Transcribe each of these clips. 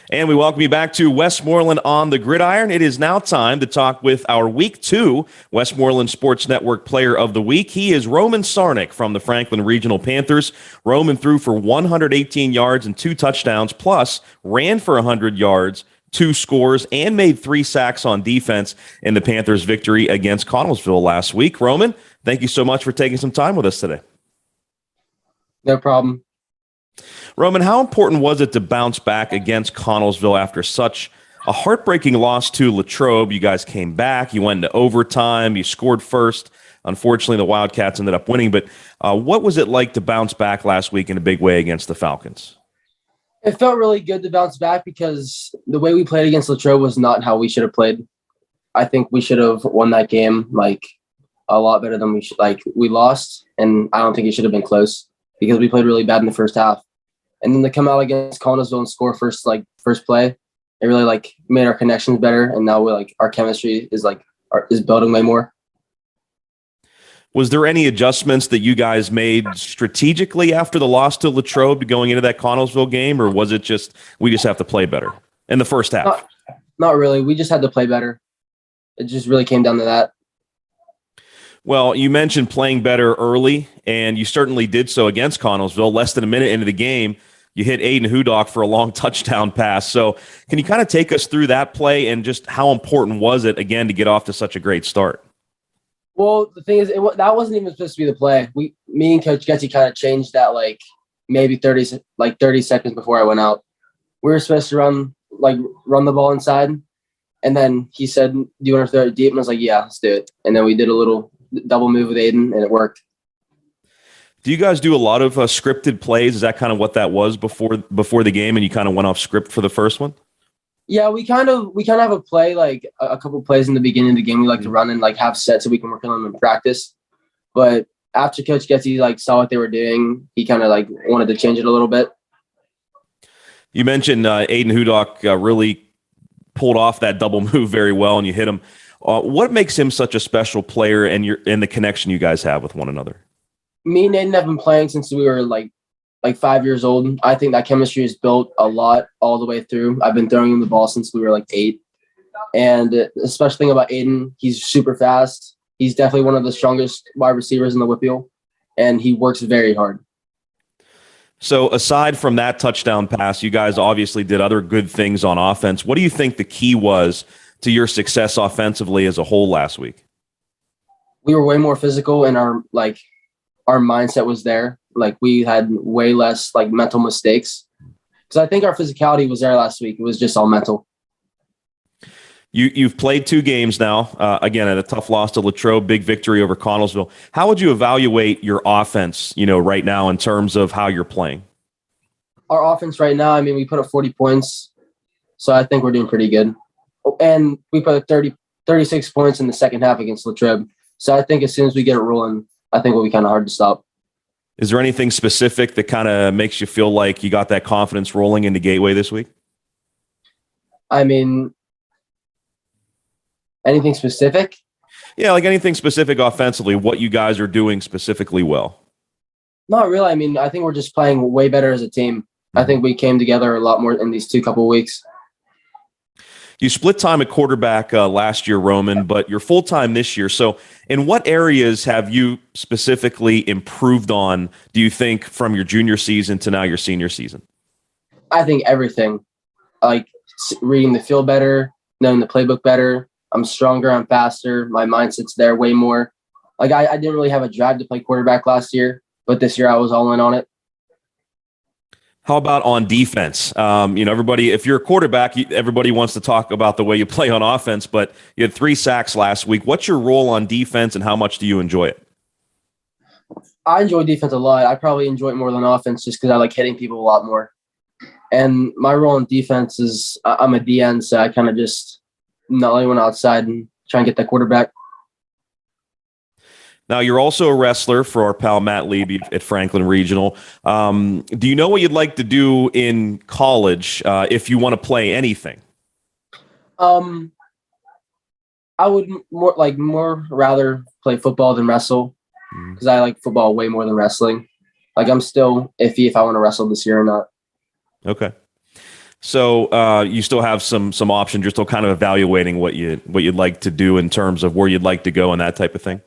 And we welcome you back to Westmoreland on the Gridiron. It is now time to talk with our Week 2 Westmoreland Sports Network Player of the Week. He is Roman Sarnic from the Franklin Regional Panthers. Roman threw for 118 yards and 2 touchdowns, plus ran for 100 yards, 2 scores, and made 3 sacks on defense in the Panthers' victory against Connellsville last week. Roman, thank you so much for taking some time with us today. No problem. Roman, how important was it to bounce back against Connellsville after such a heartbreaking loss to Latrobe? You guys came back. You went into overtime. You scored first. Unfortunately, the Wildcats ended up winning. But what was it like to bounce back last week in a big way against the Falcons? It felt really good to bounce back because the way we played against Latrobe was not how we should have played. I think we should have won that game a lot better than we lost, and I don't think it should have been close because we played really bad in the first half. And then to come out against Connellsville and score first play, it really made our connections better. And now we're our chemistry is building way more. Was there any adjustments that you guys made strategically after the loss to Latrobe going into that Connellsville game, or was it just we just have to play better in the first half? Not really. We just had to play better. It just really came down to that. Well, you mentioned playing better early, and you certainly did so against Connellsville. Less than a minute into the game, you hit Aiden Hudock for a long touchdown pass. So can you kind of take us through that play and just how important was it, again, to get off to such a great start? Well, the thing is, that wasn't even supposed to be the play. Me and Coach Getty kind of changed that maybe 30 seconds before I went out. We were supposed to run the ball inside, and then he said, "Do you want to throw it deep?" And I was like, "Yeah, let's do it." And then we did a little double move with Aiden, and it worked. Do you guys do a lot of scripted plays? Is that kind of what that was before the game, and you kind of went off script for the first one? Yeah, we kind of have a play, a couple plays in the beginning of the game we like to run and have sets so we can work on them in practice. But after Coach Getty saw what they were doing, he kind of wanted to change it a little bit. You mentioned Aiden Hudock really pulled off that double move very well, and you hit him. What makes him such a special player, and the connection you guys have with one another? Me and Aiden have been playing since we were 5 years old. I think that chemistry is built a lot all the way through. I've been throwing him the ball since we were 8. And the special thing about Aiden, he's super fast. He's definitely one of the strongest wide receivers in the Whitfield, and he works very hard. So aside from that touchdown pass, you guys obviously did other good things on offense. What do you think the key was to your success offensively as a whole last week? We were way more physical, and our mindset was there. We had way less mental mistakes, because I think our physicality was there last week. It was just all mental. You've played 2 games now. Again, at a tough loss to Latrobe, big victory over Connellsville. How would you evaluate your offense, right now in terms of how you're playing? Our offense right now, we put up 40 points, so I think we're doing pretty good. And we put up 36 points in the second half against Latrobe. So I think as soon as we get it rolling, I think we'll be kind of hard to stop. Is there anything specific that kind of makes you feel like you got that confidence rolling into Gateway this week? Anything specific? Yeah, anything specific offensively, what you guys are doing specifically well. Not really. I think we're just playing way better as a team. I think we came together a lot more in these couple weeks. You split time at quarterback last year, Roman, but you're full-time this year. So in what areas have you specifically improved on, do you think, from your junior season to now your senior season? I think everything. Reading the field better, knowing the playbook better. I'm stronger, I'm faster, my mindset's there way more. I didn't really have a drive to play quarterback last year, but this year I was all in on it. How about on defense? Everybody, if you're a quarterback, everybody wants to talk about the way you play on offense, but you had 3 sacks last week. What's your role on defense, and how much do you enjoy it? I enjoy defense a lot. I probably enjoy it more than offense just because I like hitting people a lot more. And my role in defense is I'm a DN, so I kind of just not only went outside and try and get that quarterback. Now, you're also a wrestler for our pal Matt Leby at Franklin Regional. Do you know what you'd like to do in college if you want to play anything? I would more rather play football than wrestle, because I like football way more than wrestling. I'm still iffy if I want to wrestle this year or not. Okay. So you still have some options. You're still kind of evaluating what you'd like to do in terms of where you'd like to go and that type of thing.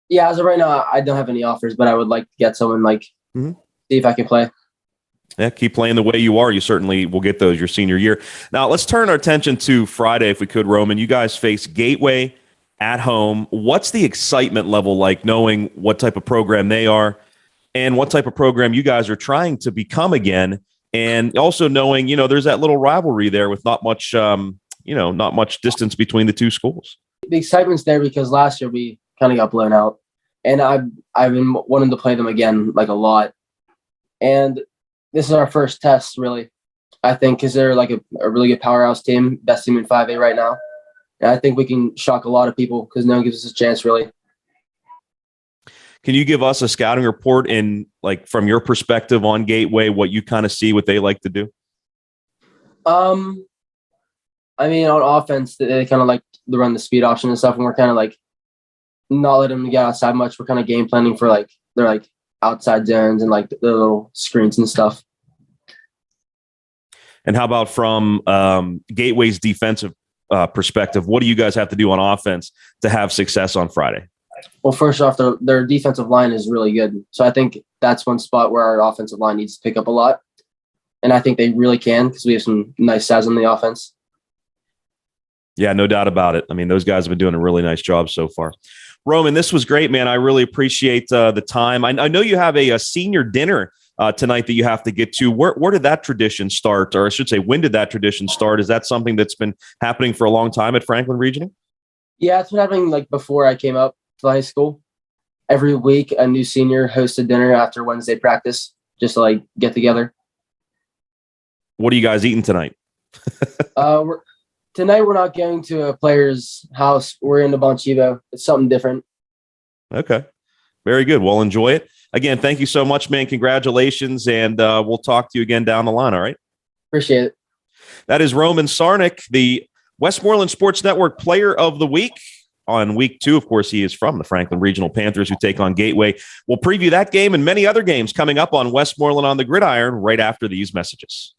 Yeah, as of right now, I don't have any offers, but I would like to get someone see if I can play. Yeah, keep playing the way you are. You certainly will get those your senior year. Now, let's turn our attention to Friday, if we could, Roman. You guys face Gateway at home. What's the excitement level like knowing what type of program they are and what type of program you guys are trying to become again? And also knowing, there's that little rivalry there with not much distance between the two schools. The excitement's there because last year we kind of got blown out. And I've been wanting to play them again, a lot. And this is our first test, really, I think, because they're a really good powerhouse team, best team in 5A right now. And I think we can shock a lot of people because no one gives us a chance, really. Can you give us a scouting report in, from your perspective on Gateway, what you kind of see, what they like to do? On offense, they kind of like to run the speed option and stuff, and we're kind of not letting them get outside much. We're kind of game planning for their outside zones and the little screens and stuff. And how about from Gateway's defensive perspective? What do you guys have to do on offense to have success on Friday? Well, first off, their defensive line is really good. So I think that's one spot where our offensive line needs to pick up a lot. And I think they really can because we have some nice size on the offense. Yeah, no doubt about it. I mean, those guys have been doing a really nice job so far. Roman, this was great, man. I really appreciate the time. I know you have a senior dinner tonight that you have to get to. Where did that tradition start? Or I should say, when did that tradition start? Is that something that's been happening for a long time at Franklin Regional? Yeah, it's been happening before I came up to high school. Every week, a new senior hosts a dinner after Wednesday practice, just to get together. What are you guys eating tonight? Tonight we're not going to a player's house. We're in the Bonchivo. It's something different. Okay. Very good. Well, enjoy it. Again, thank you so much, man. Congratulations. And we'll talk to you again down the line. All right. Appreciate it. That is Roman Sarnic, the Westmoreland Sports Network Player of the Week. On week 2, of course, he is from the Franklin Regional Panthers, who take on Gateway. We'll preview that game and many other games coming up on Westmoreland on the Gridiron right after these messages.